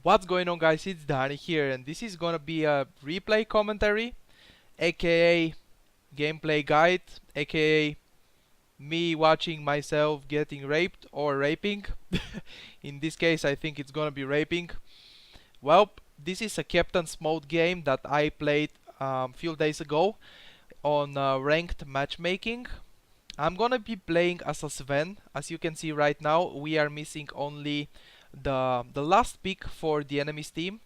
What's going on, guys? It's Danny here, and this is gonna be a replay commentary, aka gameplay guide, aka me watching myself getting raped or raping. In this case, I think it's gonna be raping. Well, this is a captain's mode game that I played a few days ago on ranked matchmaking. I'm gonna be playing as a Sven. As you can see right now, we are missing only the last pick for the enemy's team.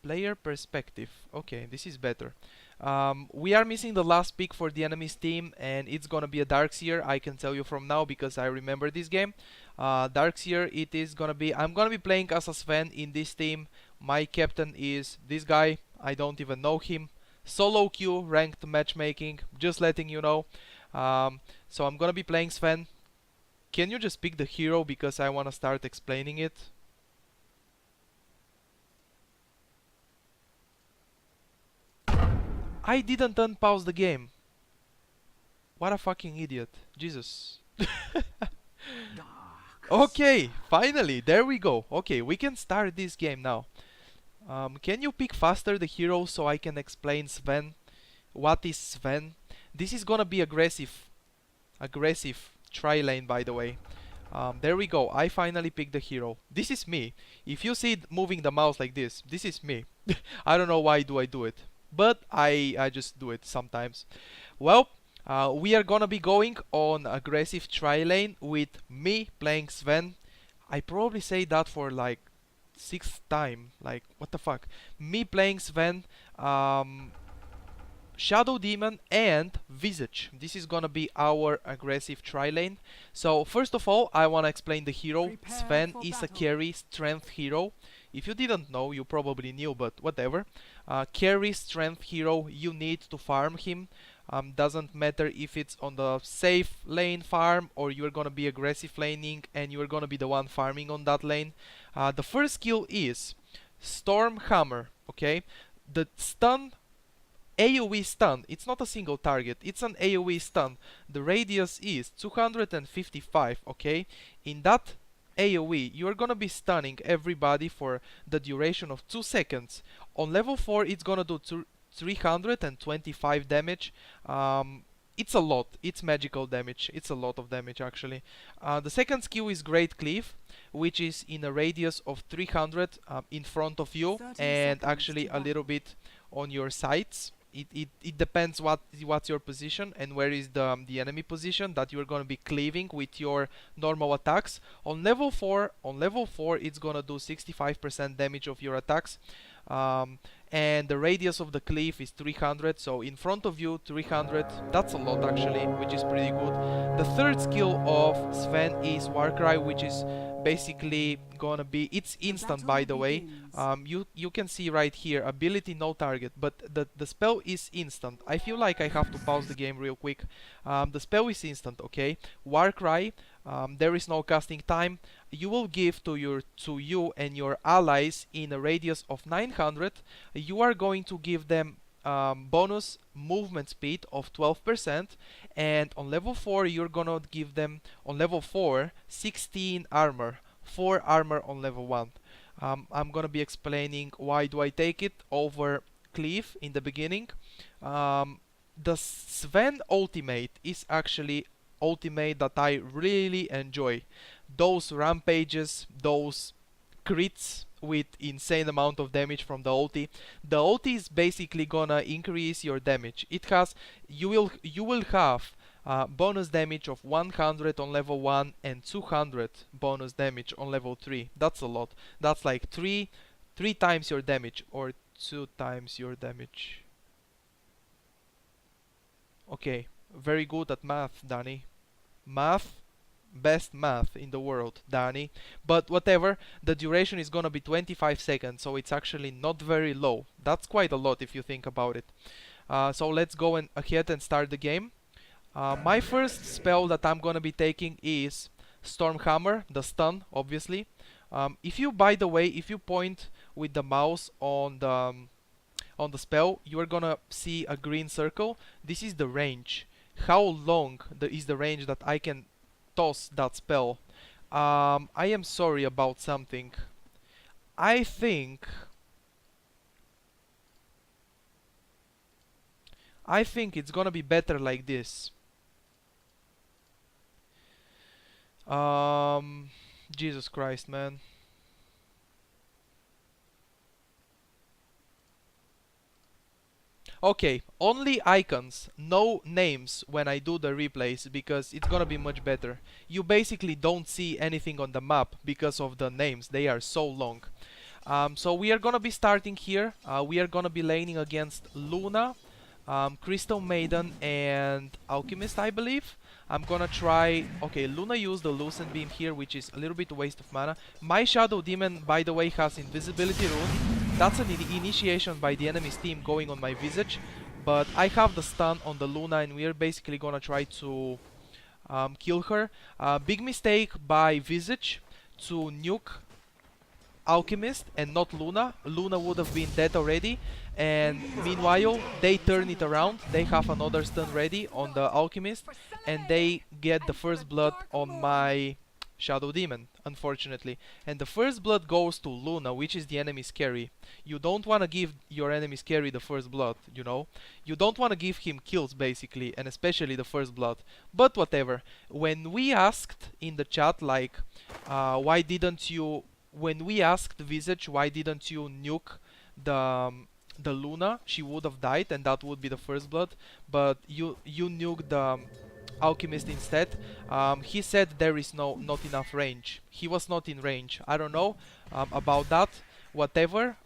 Player perspective. Okay, this is better. We are missing the last pick for the enemy's team, and it's gonna be a Darkseer. I can tell you from now because I remember this game. Darkseer, it is gonna be. I'm gonna be playing as a Sven in this team. My captain is this guy. I don't even know him. Solo queue, ranked matchmaking. Just letting you know. So I'm gonna be playing Sven. Can you just pick the hero because I want to start explaining it? I didn't unpause the game. What a fucking idiot. Jesus. Okay, finally, there we go. Okay, we can start this game now. Can you pick faster the hero so I can explain Sven? What is Sven? This is gonna be aggressive. Aggressive. Trilane, by the way. There we go. I finally picked the hero. This is me. If you see it moving the mouse like this is me. I don't know why do I do it, but I just do it sometimes. Well, we are gonna be going on aggressive Trilane with me playing Sven. I probably say that for like 6th time. Like, what the fuck? Me playing Sven. Shadow Demon and Visage. This is gonna be our aggressive Trilane. So first of all, I wanna explain the hero. Sven is a carry strength hero. If you didn't know, you probably knew, but whatever. Carry strength hero, you need to farm him. Doesn't matter if it's on the safe lane farm or you're gonna be aggressive laning and you're gonna be the one farming on that lane. The first skill is Storm Hammer. Okay, the stun. AoE stun, it's not a single target, it's an AoE stun. The radius is 255, okay? In that AoE, you're gonna be stunning everybody for the duration of 2 seconds. On level 4, it's gonna do 325 damage. It's a lot, it's magical damage, it's a lot of damage actually. The second skill is Great Cleave, which is in a radius of 300 in front of you and actually a little bit on your sides. It depends what's your position and where is the enemy position that you're gonna be cleaving with your normal attacks. On level 4, it's gonna do 65% damage of your attacks. And the radius of the cleave is 300, so in front of you 300, that's a lot actually, which is pretty good. The third skill of Sven is Warcry, which is basically gonna be, it's instant by the way. You can see right here, ability no target, but the spell is instant. I feel like I have to pause the game real quick. The spell is instant, okay? Warcry, there is no casting time. You will give to you and your allies in a radius of 900. You are going to give them bonus movement speed of 12%, and on level 4 you're gonna give them on level 4 16 armor, 4 armor on level 1. I'm gonna be explaining why do I take it over Cleave in the beginning. The Sven ultimate is actually ultimate that I really enjoy. Those rampages, those crits with insane amount of damage from the ulti. The ulti is basically gonna increase your damage. It has, you will have bonus damage of 100 on level 1 and 200 bonus damage on level 3. That's a lot. That's like 3 times your damage or 2 times your damage. Okay, very good at math, Danny. Math, best math in the world, Danny. But whatever, the duration is gonna be 25 seconds, so it's actually not very low. That's quite a lot if you think about it. So let's go ahead and start the game. My first spell that I'm gonna be taking is Stormhammer, the stun, obviously. If you, by the way, if you point with the mouse on the spell, you are gonna see a green circle. This is the range. How long is the range that I can toss that spell? I am sorry about something. I think it's gonna be better like this. Jesus Christ, man. Okay, only icons, no names when I do the replays, because it's gonna be much better. You basically don't see anything on the map because of the names, they are so long. So we are gonna be starting here. We are gonna be laning against Luna, Crystal Maiden and Alchemist, I believe. I'm gonna try... Okay, Luna used the Lucent Beam here, which is a little bit waste of mana. My Shadow Demon, by the way, has Invisibility Rune. That's an initiation by the enemy's team going on my Visage. But I have the stun on the Luna and we are basically gonna try to kill her. Big mistake by Visage to nuke Alchemist and not Luna. Luna would have been dead already, and meanwhile they turn it around. They have another stun ready on the Alchemist and they get the first blood on my Shadow Demon, unfortunately. And the first blood goes to Luna, which is the enemy's carry. You don't want to give your enemy's carry the first blood, you know? You don't want to give him kills, basically, and especially the first blood. But whatever. When we asked in the chat, like, why didn't you... When we asked Visage why didn't you nuke the Luna, she would have died and that would be the first blood, but you nuked the Alchemist instead. He said there is not enough range. He was not in range. I don't know about that. Whatever.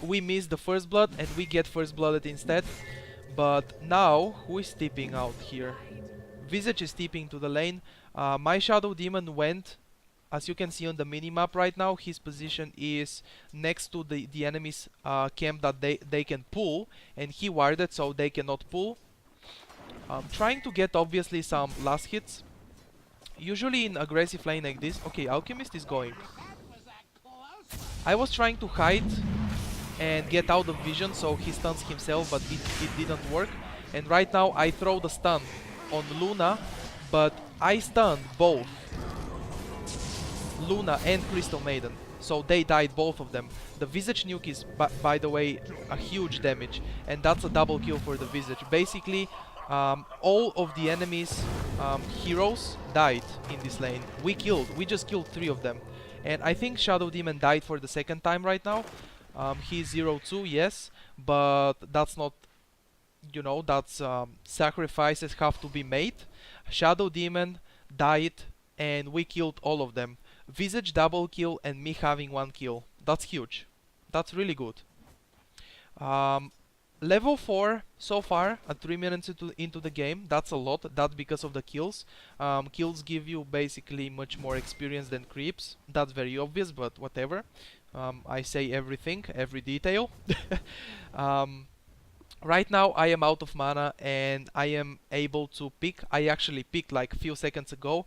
We missed the first blood and we get first blooded instead. But now, who is tipping out here? Visage is tipping to the lane. My Shadow Demon went... As you can see on the minimap right now, his position is next to the enemy's camp that they can pull, and he warded so they cannot pull. Trying to get obviously some last hits. Usually in aggressive lane like this... Okay, Alchemist is going. I was trying to hide and get out of vision so he stuns himself, but it didn't work. And right now I throw the stun on Luna, but I stunned both Luna and Crystal Maiden, so they died, both of them. The Visage nuke is, by the way, a huge damage, and that's a double kill for the Visage. Basically, all of the enemy's heroes died in this lane. We just killed 3 of them. And I think Shadow Demon died for the second time right now. He's 0-2, yes, but that's not, you know, that's sacrifices have to be made. Shadow Demon died and we killed all of them. Visage double kill and me having 1 kill. That's huge. That's really good. Level 4 so far at 3 minutes into the game. That's a lot. That's because of the kills. Kills give you basically much more experience than creeps. That's very obvious, but whatever. I say everything, every detail. Right now I am out of mana and I am able to pick. I actually picked like a few seconds ago.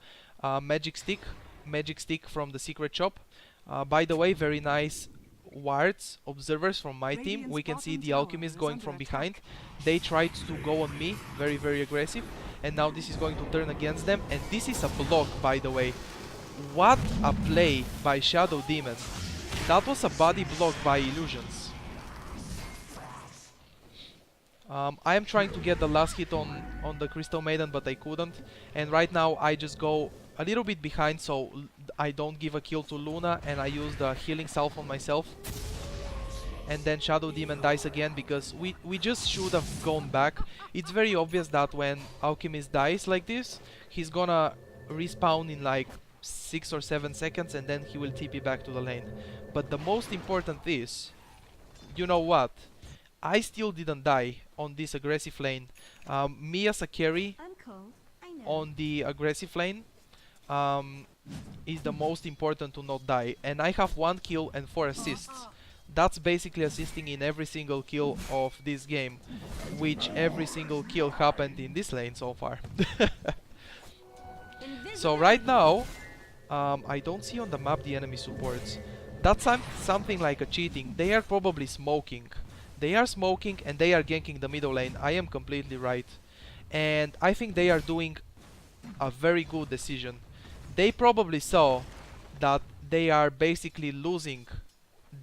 Magic stick from the secret shop. By the way, very nice wards, observers from my team. We can see the Alchemist going from behind. They tried to go on me, very aggressive, and now this is going to turn against them, and this is a block, by the way. What a play by Shadow Demon. That was a body block by Illusions. I am trying to get the last hit on the Crystal Maiden, but I couldn't, and right now I just go a little bit behind so I don't give a kill to Luna, and I use the healing salve on myself. And then Shadow Demon dies again because we just should have gone back. It's very obvious that when Alchemist dies like this, he's gonna respawn in like 6 or 7 seconds and then he will TP back to the lane. But the most important is, you know what? I still didn't die on this aggressive lane. Me as a carry on the aggressive lane is the most important to not die, and I have 1 kill and 4 assists. That's basically assisting in every single kill of this game, which every single kill happened in this lane so far. So right now I don't see on the map the enemy supports. That's something like a cheating. They are probably smoking. They are smoking and they are ganking the middle lane. I am completely right, and I think they are doing a very good decision. They probably saw that they are basically losing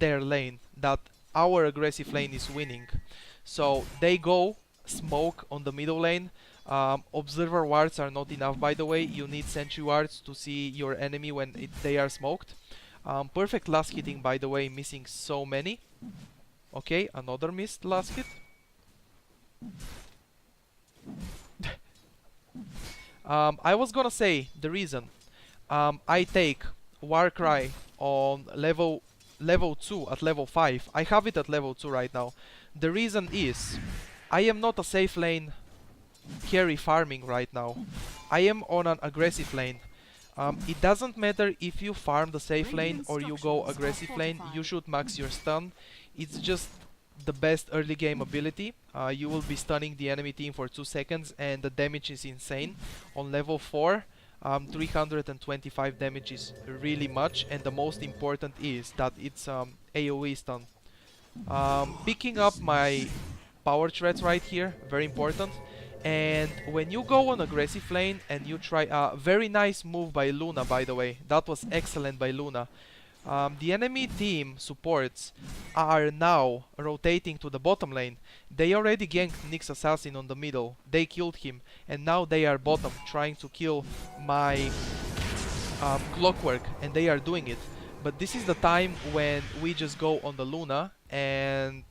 their lane, that our aggressive lane is winning. So they go smoke on the middle lane. Observer wards are not enough, by the way. You need sentry wards to see your enemy when they are smoked. Perfect last hitting, by the way, missing so many. Okay, another missed last hit. I was gonna say the reason I take Warcry on level 2 at level 5. I have it at level 2 right now. The reason is I am not a safe lane carry farming right now. I am on an aggressive lane. It doesn't matter if you farm the safe lane or you go aggressive lane, you should max your stun. It's just the best early game ability. You will be stunning the enemy team for 2 seconds and the damage is insane. On level 4, 325 damage is really much, and the most important is that it's AoE stun. Picking up my power threats right here, very important. And when you go on aggressive lane and you try a very nice move by Luna, by the way, that was excellent by Luna. The enemy team supports are now rotating to the bottom lane. They already ganked Nyx Assassin on the middle, they killed him, and now they are bottom trying to kill my Clockwork, and they are doing it. But this is the time when we just go on the Luna and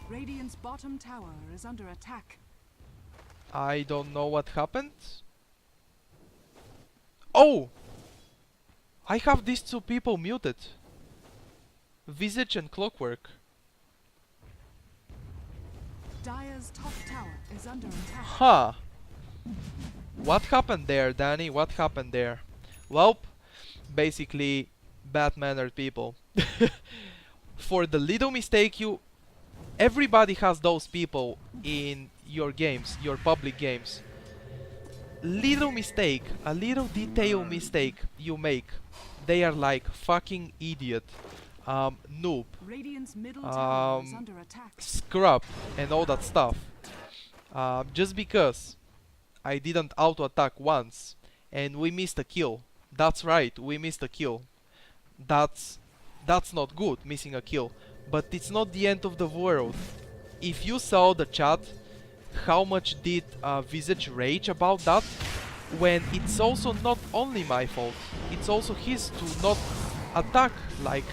Radiant's bottom tower is under attack. I don't know what happened. Oh! I have these two people muted. Visage and Clockwork. Dire's top tower is under attack. Huh. What happened there, Danny? What happened there? Well, basically, bad-mannered people. For the little mistake you... Everybody has those people in your games, your public games. Little mistake, a little detail mistake you make, they are like fucking idiot, noob, Radiant's middle tower is under attack. scrub, and all that stuff. Just because I didn't auto attack once and we missed a kill. That's right, we missed a kill. That's not good, missing a kill. But it's not the end of the world. If you saw the chat, how much did Visage rage about that? When it's also not only my fault, it's also his to not attack. Like,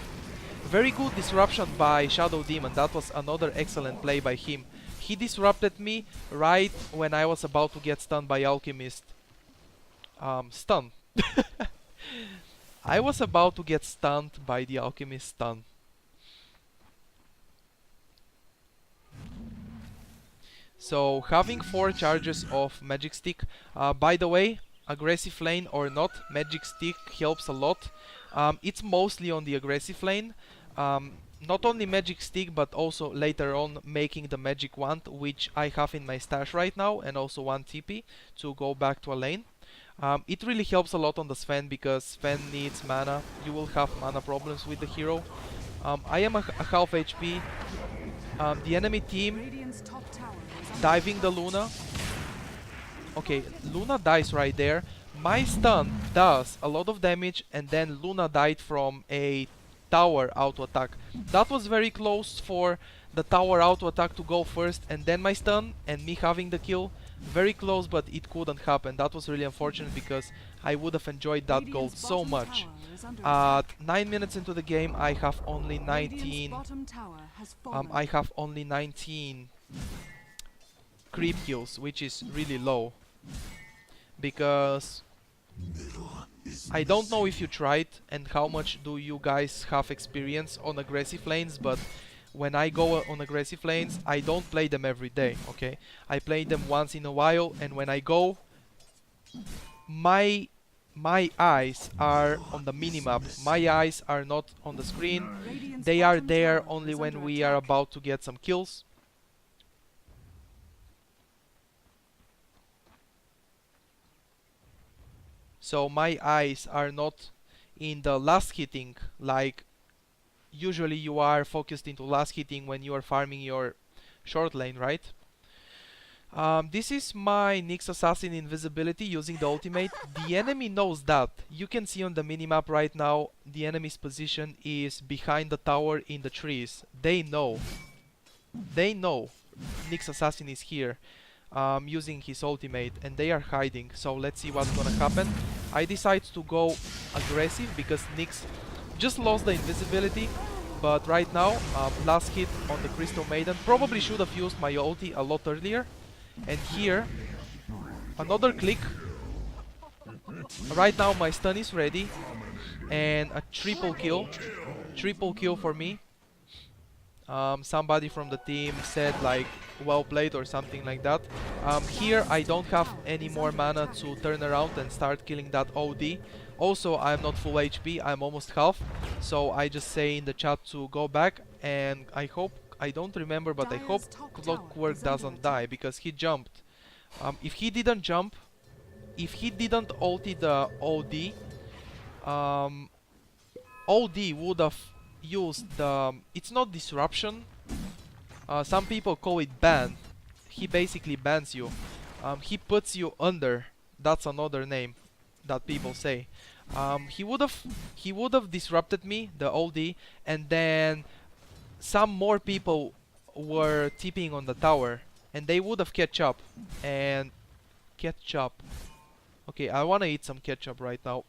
very good disruption by Shadow Demon. That was another excellent play by him. He disrupted me right when I was about to get stunned by Alchemist. Stun. I was about to get stunned by the Alchemist stun. So having 4 charges of Magic Stick, by the way, aggressive lane or not, Magic Stick helps a lot. It's mostly on the aggressive lane. Not only Magic Stick, but also later on making the Magic Wand, which I have in my stash right now, and also 1 TP to go back to a lane. It really helps a lot on the Sven, because Sven needs mana. You will have mana problems with the hero. I am a half HP. The enemy team diving the Luna. Okay, Luna dies right there. My stun does a lot of damage, and then Luna died from a tower auto attack. That was very close for the tower auto attack to go first and then my stun and me having the kill. Very close, but it couldn't happen. That was really unfortunate because I would have enjoyed that gold so much. At 9 minutes into the game, I have only 19. I have only 19 creep kills, which is really low. Because I don't know if you tried and how much do you guys have experience on aggressive lanes, but when I go on aggressive lanes, I don't play them every day, okay? I play them once in a while, and when I go, my eyes are on the minimap. My eyes are not on the screen. They are there only when we are about to get some kills. So my eyes are not in the last hitting, like usually you are focused into last hitting when you are farming your short lane, right? This is my Nyx Assassin invisibility using the ultimate. The enemy knows that. You can see on the minimap right now, the enemy's position is behind the tower in the trees. They know. They know Nyx Assassin is here using his ultimate, and they are hiding. So let's see what's gonna happen. I decide to go aggressive because Nyx just lost the invisibility. But right now, last hit on the Crystal Maiden. Probably should have used my ulti a lot earlier. And here, another click. Right now my stun is ready. And a triple kill. Triple kill for me. Somebody from the team said like, well played or something like that. Here I don't have any more mana to turn around and start killing that OD. Also, I'm not full HP, I'm almost half. So I just say in the chat to go back, and I hope, I don't remember, but I hope Clockwork doesn't die because he jumped. If he didn't jump, if he didn't ulti the OD, OD would have used the... It's not disruption. Some people call it ban. He basically bans you. He puts you under. That's another name that people say. He would have disrupted me, the OD, and then some more people were TPing on the tower, and they would have ketchup and ketchup. Okay, I wanna eat some ketchup right now.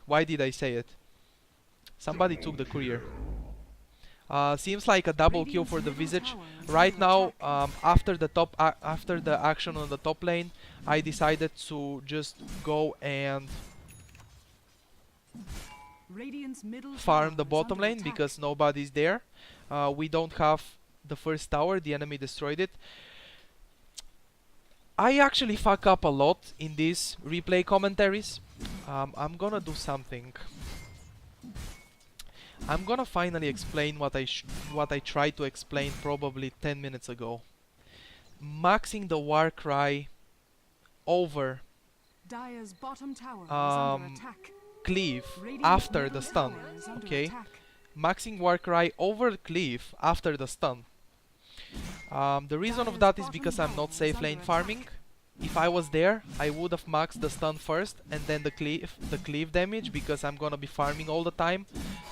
Why did I say it? Somebody took the courier. Seems like a double kill for the Visage. Right now, after the action on the top lane, I decided to just go and farm the bottom lane because nobody's there. We don't have the first tower, the enemy destroyed it. I actually fuck up a lot in these replay commentaries. I'm gonna do something. I'm gonna finally explain what I tried to explain probably 10 minutes ago. Maxing the Warcry over cleave after the stun. Okay, maxing Warcry over cleave after the stun. The reason of that is because I'm not safe lane farming. If I was there, I would have maxed the stun first and then the cleave damage, because I'm gonna be farming all the time,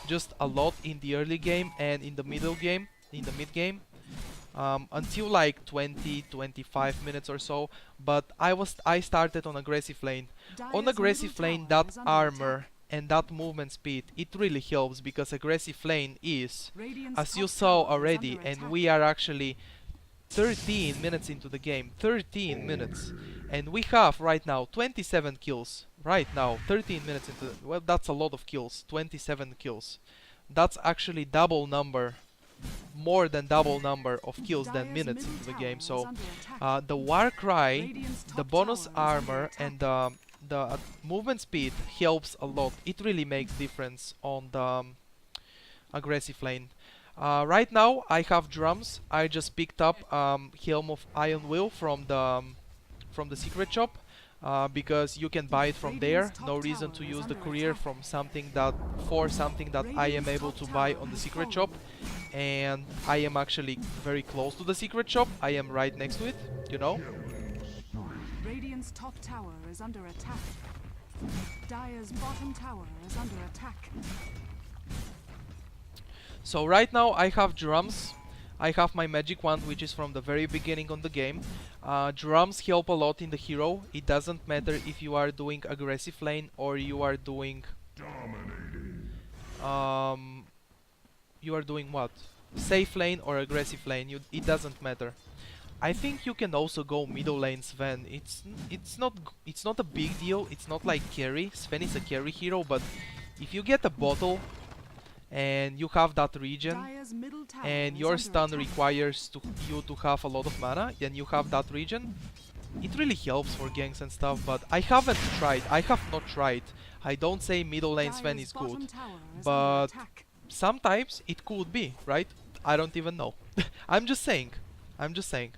just a lot in the early game and in the middle game, in the mid game, until like 20-25 minutes or so. But I started on aggressive lane. On aggressive lane, that armor and that movement speed, it really helps, because aggressive lane is, as you saw already, and we are actually 13 minutes into the game, 13 minutes, and we have right now 27 kills, right now, 13 minutes into the, well, that's a lot of kills, 27 kills. That's actually double number, more than double number of kills than minutes into the game. So the Warcry, the bonus armor, and the movement speed helps a lot. It really makes difference on the aggressive lane. Right now I have drums. I just picked up Helm of Iron Will from the secret shop, because you can buy it from there. No reason to use the courier from something that I am able to buy on the secret shop, and I am actually very close to the secret shop. I am right next to it, you know. Radiant's top tower is under attack. Dire's bottom tower is under attack. So right now I have drums. I have my magic wand, which is from the very beginning on the game. Drums help a lot in the hero. It doesn't matter if you are doing aggressive lane or you are doing you are doing what? Safe lane or aggressive lane. It doesn't matter. I think you can also go middle lane Sven. It's not a big deal. It's not like carry. Sven is a carry hero, but if you get a bottle and you have that regen, and your stun requires you to have a lot of mana, and you have that regen, it really helps for ganks and stuff. But I haven't tried. I have not tried. I don't say middle lane Sven is good, but sometimes it could be, right? I don't even know. I'm just saying. I'm just saying.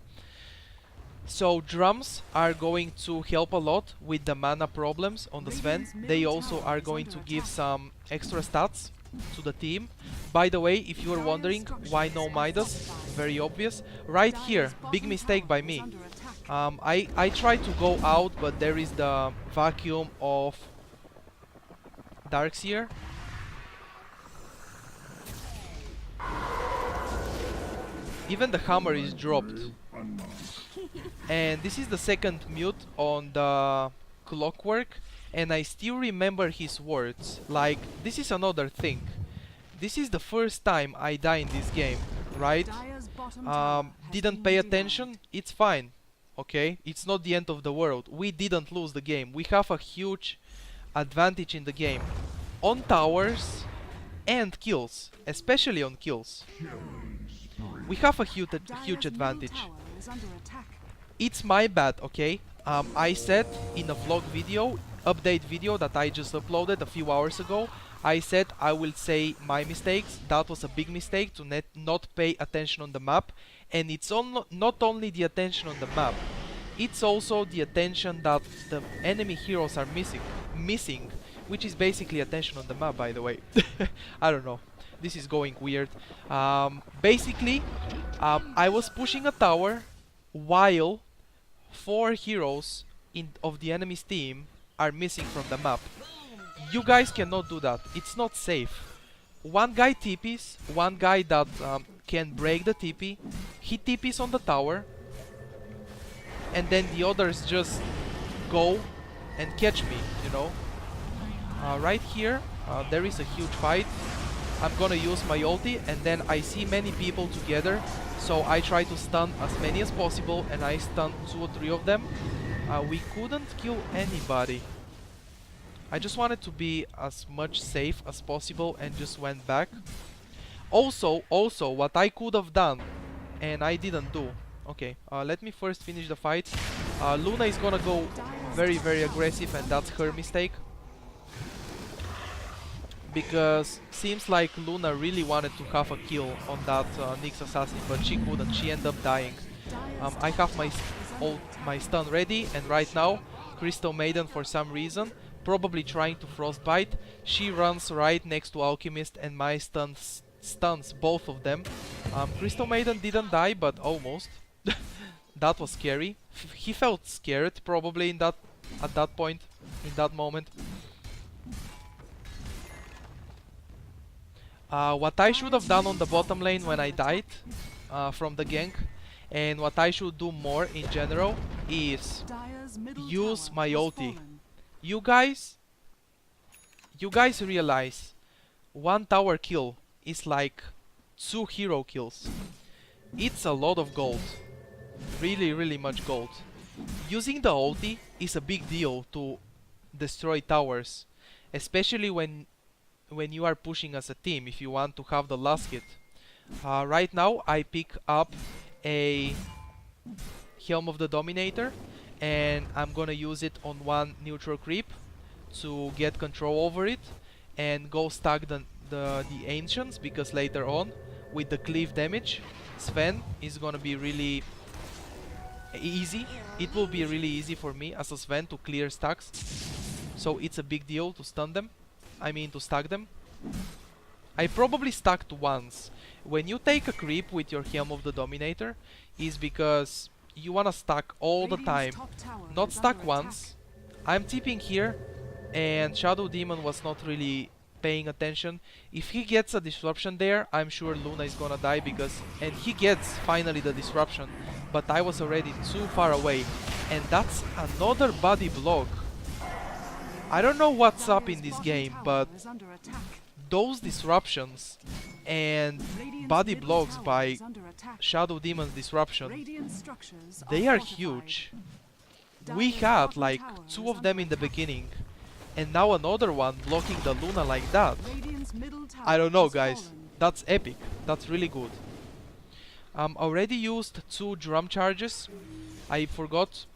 So drums are going to help a lot with the mana problems on the Sven. They also are going to give some extra stats to the team. By the way, if you are wondering why no Midas, very obvious. Right here, big mistake by me. I tried to go out, but there is the vacuum of Darkseer. Even the hammer is dropped. And this is the second mute on the clockwork, and I still remember his words. Like, this is another thing. This is the first time I die in this game, right? Didn't pay attention, it's fine. Okay, it's not the end of the world. We didn't lose the game. We have a huge advantage in the game on towers and kills, especially on kills. We have a huge advantage. It's my bad, okay? I said in a vlog video, update video that I just uploaded a few hours ago, I said I will say my mistakes. That was a big mistake to not pay attention on the map. And it's not only the attention on the map, it's also the attention that the enemy heroes are missing, which is basically attention on the map, by the way. I don't know. This is going weird. Basically, I was pushing a tower while 4 heroes of the enemy's team are missing from the map. You guys cannot do that. It's not safe. One guy TPs, one guy that can break the TP, he TPs on the tower, and then the others just go and catch me, you know. Right here, there is a huge fight. I'm gonna use my ulti, and then I see many people together, so I try to stun as many as possible, and I stunned 2 or 3 of them. We couldn't kill anybody. I just wanted to be as much safe as possible and just went back. Also, what I could have done, and I didn't do. Okay, let me first finish the fight. Luna is gonna go very aggressive, and that's her mistake. Because seems like Luna really wanted to have a kill on that Nyx assassin, but she couldn't. She ended up dying. I have my stun ready, and right now Crystal Maiden, for some reason, probably trying to frostbite, she runs right next to Alchemist, and my stuns both of them. Crystal Maiden didn't die, but almost. That was scary. He felt scared probably at that point, in that moment. What I should have done on the bottom lane when I died from the gank, and what I should do more in general, is use my ulti. You guys realize 1 tower kill is like 2 hero kills. It's a lot of gold. Really much gold. Using the ulti is a big deal to destroy towers, especially when you are pushing as a team, if you want to have the last hit. Right now I pick up a Helm of the Dominator, and I'm gonna use it on 1 neutral creep to get control over it and go stack the ancients, because later on with the cleave damage, Sven is gonna be really easy. It will be really easy for me as a Sven to clear stacks, so it's a big deal to stun them. I mean to stack them. I probably stacked once. When you take a creep with your Helm of the Dominator, is because you wanna stack all the time, not stack once. I'm tipping here, and Shadow Demon was not really paying attention. If he gets a disruption there, I'm sure Luna is gonna die, and he gets finally the disruption, but I was already too far away, and that's another body block. I don't know what's up in this game, but those disruptions and body blocks by Shadow Demon's disruption, they are huge. We had like 2 of them in the beginning, and now another one blocking the Luna like that. I don't know, guys. That's epic. That's really good. Already used 2 drum charges. I forgot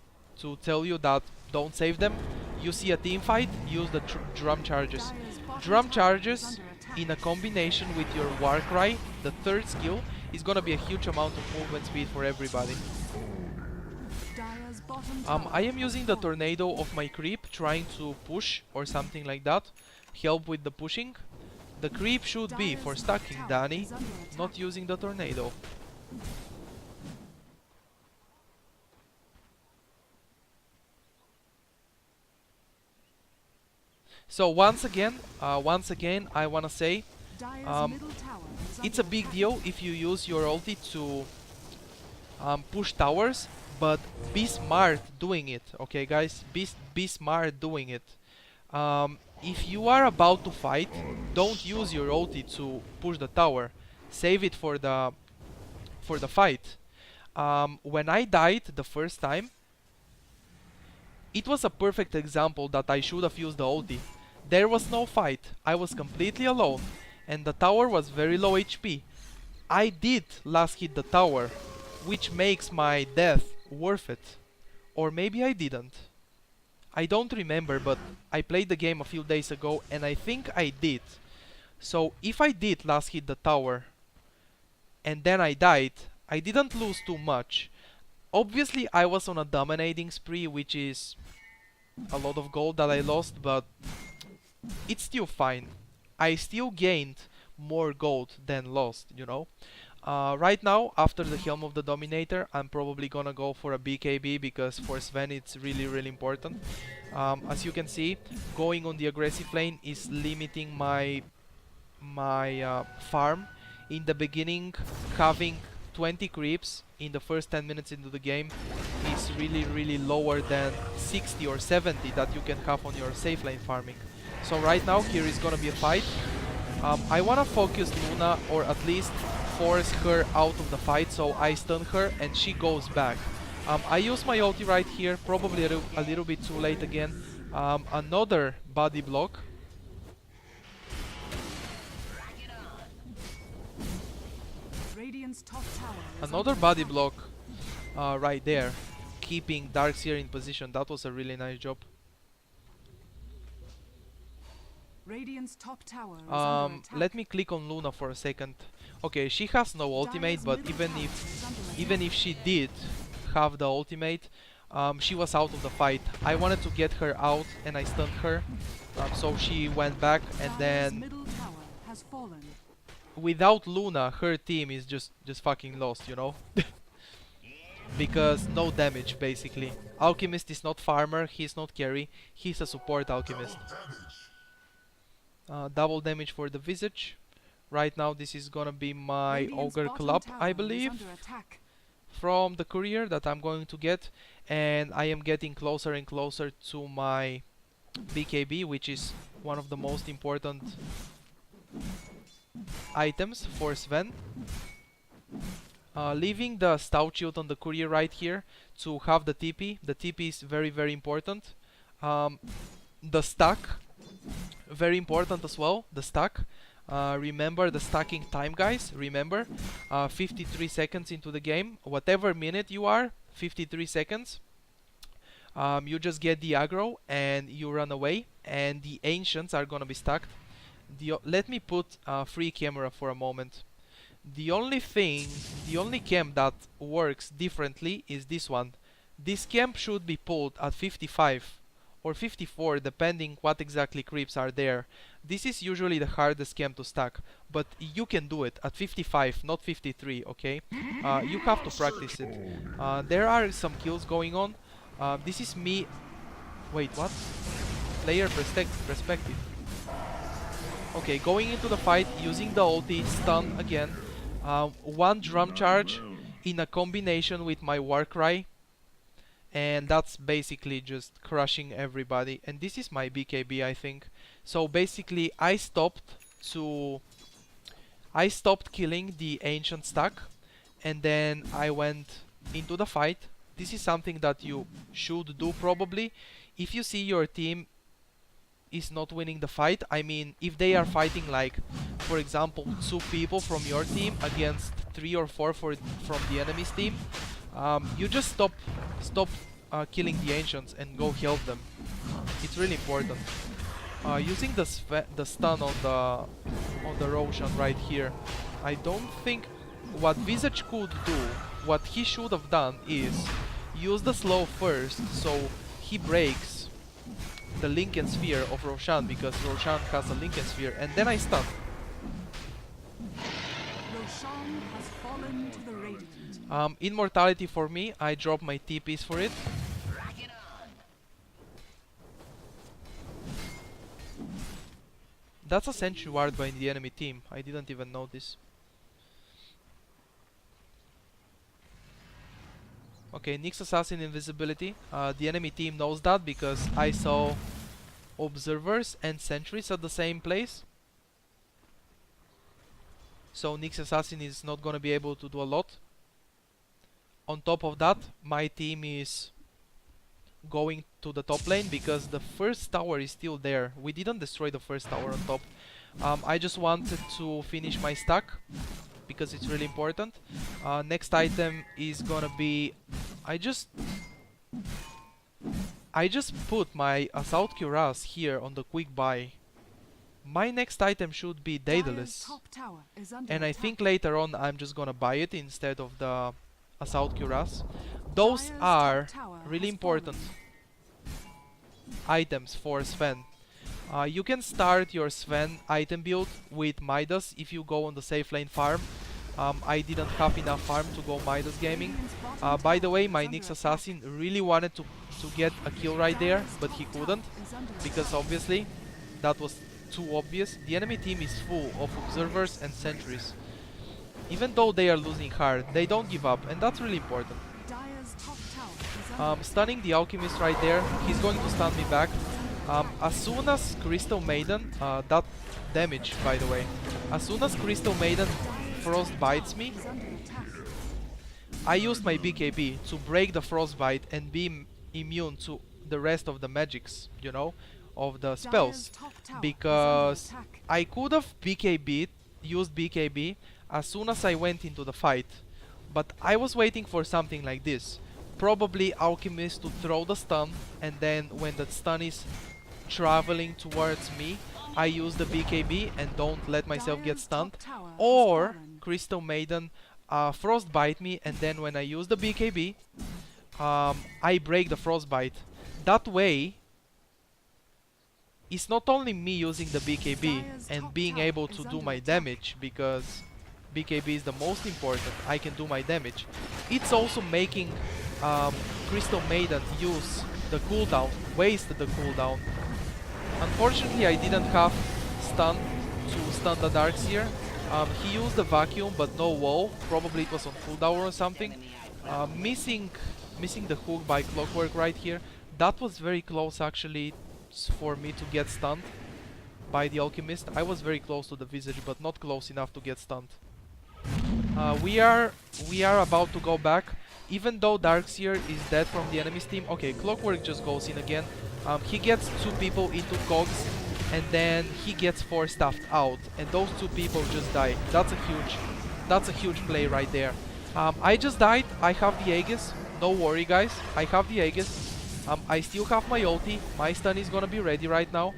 to tell you that don't save them. You see a team fight, use the drum charges. Drum charges in a combination with your Warcry, the 3rd skill, is gonna be a huge amount of movement speed for everybody. I am using the tornado of my creep, trying to push or something like that, help with the pushing. The creep should be for stacking Danny, not using the tornado. So once again, I wanna say, it's a big deal if you use your ulti to push towers, but be smart doing it, okay guys? Be smart doing it. If you are about to fight, don't use your ulti to push the tower. Save it for the fight. When I died the first time, it was a perfect example that I should have used the ulti. There was no fight, I was completely alone, and the tower was very low HP. I did last hit the tower, which makes my death worth it. Or maybe I didn't. I don't remember, but I played the game a few days ago and I think I did. So if I did last hit the tower and then I died, I didn't lose too much. Obviously I was on a dominating spree, which is a lot of gold that I lost, but it's still fine. I still gained more gold than lost, you know. Right now, after the Helm of the Dominator, I'm probably gonna go for a BKB because for Sven it's really important. As you can see, going on the aggressive lane is limiting my farm. In the beginning, having 20 creeps in the first 10 minutes into the game is really lower than 60 or 70 that you can have on your safe lane farming. So right now here is gonna be a fight. I wanna focus Luna, or at least force her out of the fight, so I stun her and she goes back. I use my ulti right here, probably a little bit too late again. Another body block. Another body block right there, keeping Darkseer in position. That was a really nice job. Radiant's top tower is under attack. Let me click on Luna for a second. Okay, she has no ultimate, but even if she did have the ultimate, she was out of the fight. I wanted to get her out and I stunned her, so she went back, and then without Luna her team is just fucking lost, you know. Because no damage basically. Alchemist is not farmer, he's not carry, he's a support alchemist. Double damage for the Visage. Right now this is gonna be my Ogre Club, I believe, from the courier that I'm going to get, and I am getting closer and closer to my BKB, which is one of the most important items for Sven. Leaving the Stout Shield on the courier right here to have the TP. The TP is very important. The stack, very important as well, the stack. Remember the stacking time, guys. Remember, 53 seconds into the game, whatever minute you are, 53 seconds, you just get the aggro and you run away, and the ancients are gonna be stacked. Let me put free camera for a moment. The only camp that works differently is this one. This camp should be pulled at 55 or 54, depending what exactly creeps are there. This is usually the hardest camp to stack, but you can do it at 55, not 53, okay? You have to practice it. There are some kills going on. This is me... Wait, what? Player perspective. Okay, going into the fight, using the ulti, stun again. One drum charge in a combination with my Warcry, and that's basically just crushing everybody. And this is my BKB, I think. So basically I stopped killing the ancient stack, and then I went into the fight. This is something that you should do probably if you see your team is not winning the fight. I mean, if they are fighting, like for example 2 people from your team against 3 or 4 from the enemy's team, you just stop killing the ancients and go help them. It's really important. Using the stun on the Roshan right here, I don't think what Visage could do, what he should have done is use the slow first, so he breaks the Lincoln Sphere of Roshan, because Roshan has a Lincoln Sphere, and then I stun. has fallen to the Radiant. Immortality for me, I drop my TPs for it. That's a sentry ward by the enemy team. I didn't even know this. Okay, Nyx Assassin invisibility. The enemy team knows that because I saw observers and sentries at the same place. So Nyx Assassin is not gonna be able to do a lot. On top of that, my team is going to the top lane because the first tower is still there. We didn't destroy the first tower on top. I just wanted to finish my stack because it's really important. Next item is gonna be... I just put my Assault Cuirass here on the quick buy. My next item should be Daedalus. And I think later on I'm just gonna buy it instead of the Assault Cuirass. Those are really important items for Sven. You can start your Sven item build with Midas if you go on the safe lane farm. I didn't have enough farm to go Midas gaming. By the way, my Nyx Assassin really wanted to get a kill right there, but he couldn't because obviously that was too obvious. The enemy team is full of observers and sentries. Even though they are losing hard, they don't give up, and that's really important. Stunning the Alchemist right there. He's going to stun me back. As soon as Crystal Maiden, that damage by the way, as soon as Crystal Maiden frost bites me, I used my BKB to break the frostbite and be immune to the rest of the magics, you know, of the spells. Because I could have used BKB as soon as I went into the fight. But I was waiting for something like this. Probably Alchemist to throw the stun, and then when the stun is traveling towards me, I use the BKB and don't let myself get stunned. Or Crystal Maiden frostbite me, and then when I use the BKB, I break the frostbite. That way, it's not only me using the BKB and being able to do my damage, because BKB is the most important, I can do my damage. It's also making Crystal Maiden use the cooldown, waste the cooldown. Unfortunately, I didn't have stun to stun the Darkseer. He used the vacuum, but no wall. Probably it was on cooldown or something. Missing the hook by Clockwork right here. That was very close actually for me to get stunned by the Alchemist. I was very close to the Visage, but not close enough to get stunned. We are about to go back. Even though Darkseer is dead from the enemy's team. Okay, Clockwork just goes in again. He gets 2 people into cogs, and then he gets 4 staffed out, and those 2 people just die. That's a huge play right there. I just died. I have the Aegis. No worry, guys. I have the Aegis. I still have my ulti. My stun is gonna be ready right now.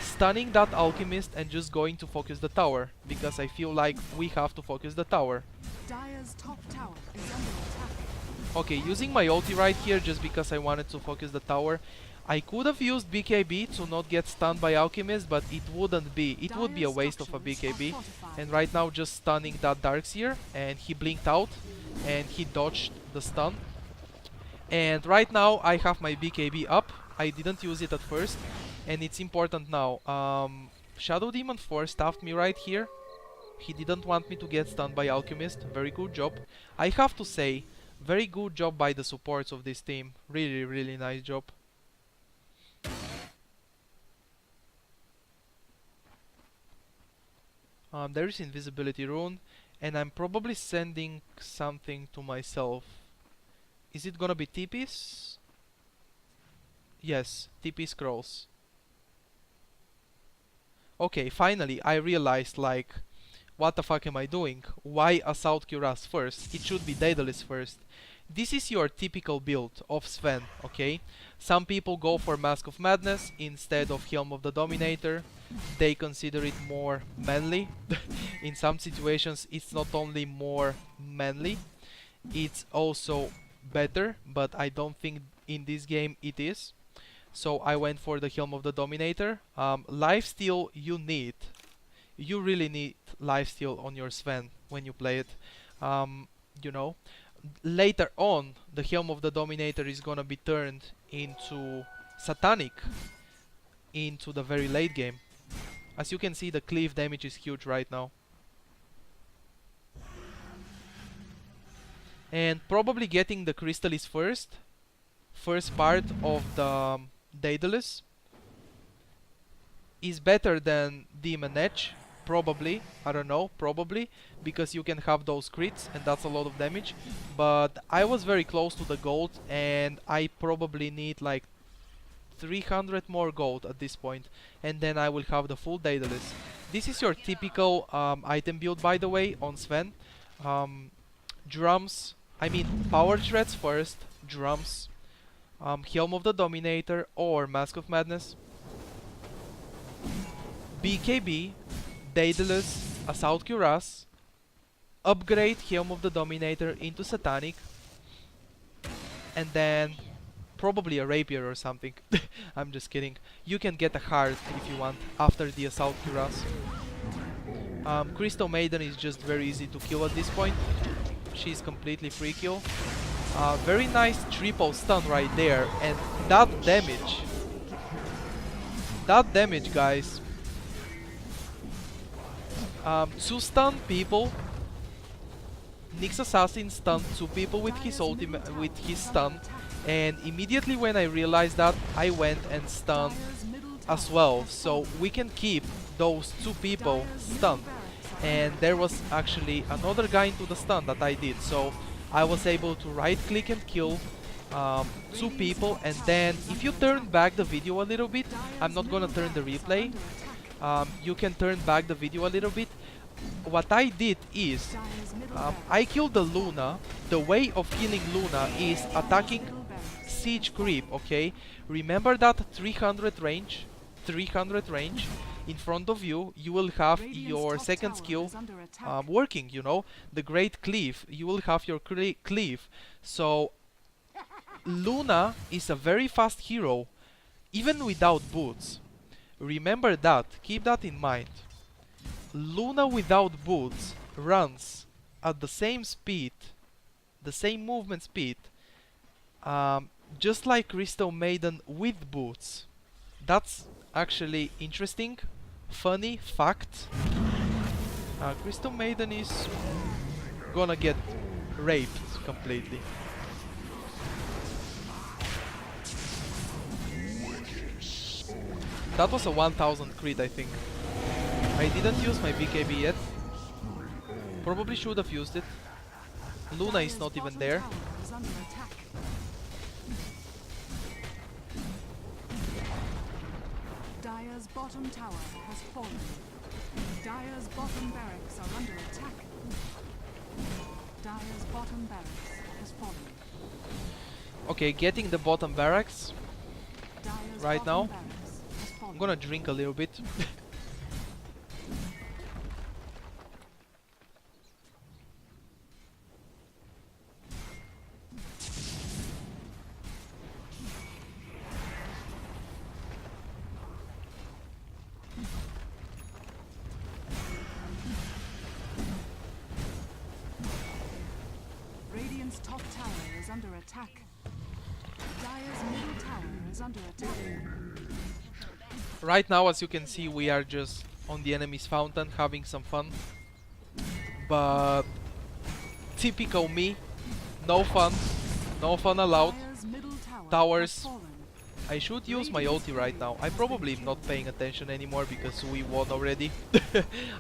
Stunning that Alchemist and just going to focus the tower, because I feel like we have to focus the tower. Dire's top tower is under attack. Okay, using my ulti right here just because I wanted to focus the tower. I could have used BKB to not get stunned by Alchemist, but it wouldn't be. It would be a waste of a BKB. And right now just stunning that Darkseer, and he blinked out and he dodged the stun. And right now I have my BKB up. I didn't use it at first, and it's important now. Shadow Demon 4 staffed me right here. He didn't want me to get stunned by Alchemist. Very good job. I have to say, very good job by the supports of this team. Really, really nice job. There is Invisibility Rune, and I'm probably sending something to myself. Is it gonna be TPs? Yes, TP scrolls. Okay, finally I realized, like, what the fuck am I doing? Why Assault Cuirass first? It should be Daedalus first. This is your typical build of Sven, okay? Some people go for Mask of Madness instead of Helm of the Dominator. They consider it more manly. In some situations it's not only more manly, it's also better, but I don't think in this game it is. So I went for the Helm of the Dominator. Lifesteal you need. You really need lifesteal on your Sven. when you play it. You know, later on, the Helm of the Dominator is gonna be turned into Satanic into the very late game. As you can see, the cleave damage is huge right now. And probably getting the crystal is first part of the Daedalus is better than Demon Edge, probably, I don't know, probably, because you can have those crits and that's a lot of damage. But I was very close to the gold and I probably need like 300 more gold at this point, and then I will have the full Daedalus. This is your typical item build, by the way, on Sven. Drums, I mean power shreds first, drums, Helm of the Dominator or Mask of Madness, BKB, Daedalus, Assault Cuirass, upgrade Helm of the Dominator into Satanic, and then probably a rapier or something. I'm just kidding. You can get a heart if you want after the Assault Cuirass. Crystal Maiden is just very easy to kill at this point. She's completely free kill. Very nice triple stun right there, and that damage, guys. To stun people, Nyx Assassin stunned 2 people with his ultimate, with his stun, and immediately when I realized that, I went and stunned as well, so we can keep those 2 people stunned. And there was actually another guy into the stun that I did, so I was able to right click and kill 2 people. And then if you turn back the video a little bit, I'm not gonna turn the replay, you can turn back the video a little bit. What I did is I killed the Luna. The way of killing Luna is attacking siege creep, okay? Remember that 300 range in front of you. You will have your second skill working, you know, the Great Cleave. You will have your cleave. So Luna is a very fast hero, even without boots. Remember that, keep that in mind. Luna without boots runs at the same speed, the same movement speed, just like Crystal Maiden with boots. That's actually interesting, funny fact. Crystal Maiden is gonna get raped completely. That was a 1000 crit, I think. I didn't use my BKB yet. Probably should have used it. Luna is not even there. Dire's bottom tower has fallen. Dire's bottom barracks are under attack. Dire's bottom barracks has fallen. Okay, getting the bottom barracks Dire's right now. bottom barracks has fallen. I'm gonna drink a little bit. Radiant's top tower is under attack. Dire's middle tower is under attack. Right now, as you can see, we are just on the enemy's fountain having some fun. But typical me, no fun allowed. Dire's middle tower Towers. has fallen. I should use my ulti right now. I probably am not paying attention anymore because we won already.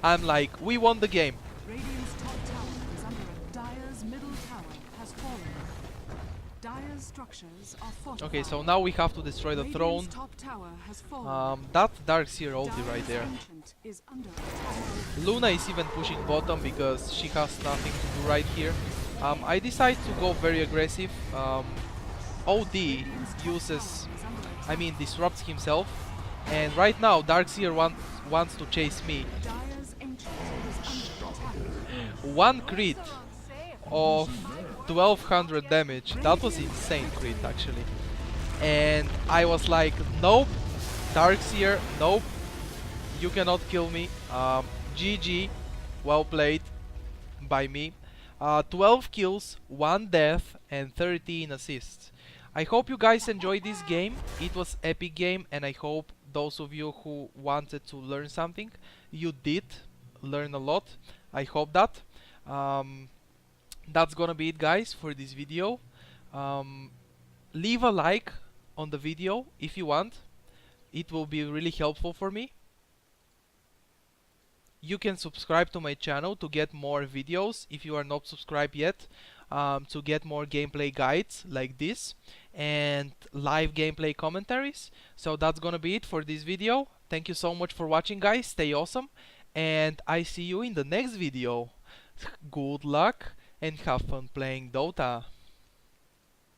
I'm like, we won the game. Radiant's top tower is under attack. Dire's middle tower has fallen. Dire's structures are fortified. Okay, so now we have to destroy the throne. Radiant's top tower has fallen. That Darkseer ulti right there. Dire's ancient is under attack. Luna is even pushing bottom because she has nothing to do right here. I decide to go very aggressive. OD uses, I mean, disrupts himself, and right now Darkseer wants to chase me. Dire's ancient is under attack. One crit of 1200 damage. That was insane crit actually. And I was like, nope, Darkseer, nope, you cannot kill me. GG, well played. by me. 12 kills, 1 death, and 13 assists. I hope you guys enjoyed this game. It was epic game, and I hope those of you who wanted to learn something, you did learn a lot. I hope that. That's gonna be it, guys, for this video. Leave a like on the video if you want. It will be really helpful for me. You can subscribe to my channel to get more videos if you are not subscribed yet, to get more gameplay guides like this and live gameplay commentaries. So that's gonna be it for this video. Thank you so much for watching, guys. Stay awesome, and I see you in the next video. Good luck and have fun playing Dota.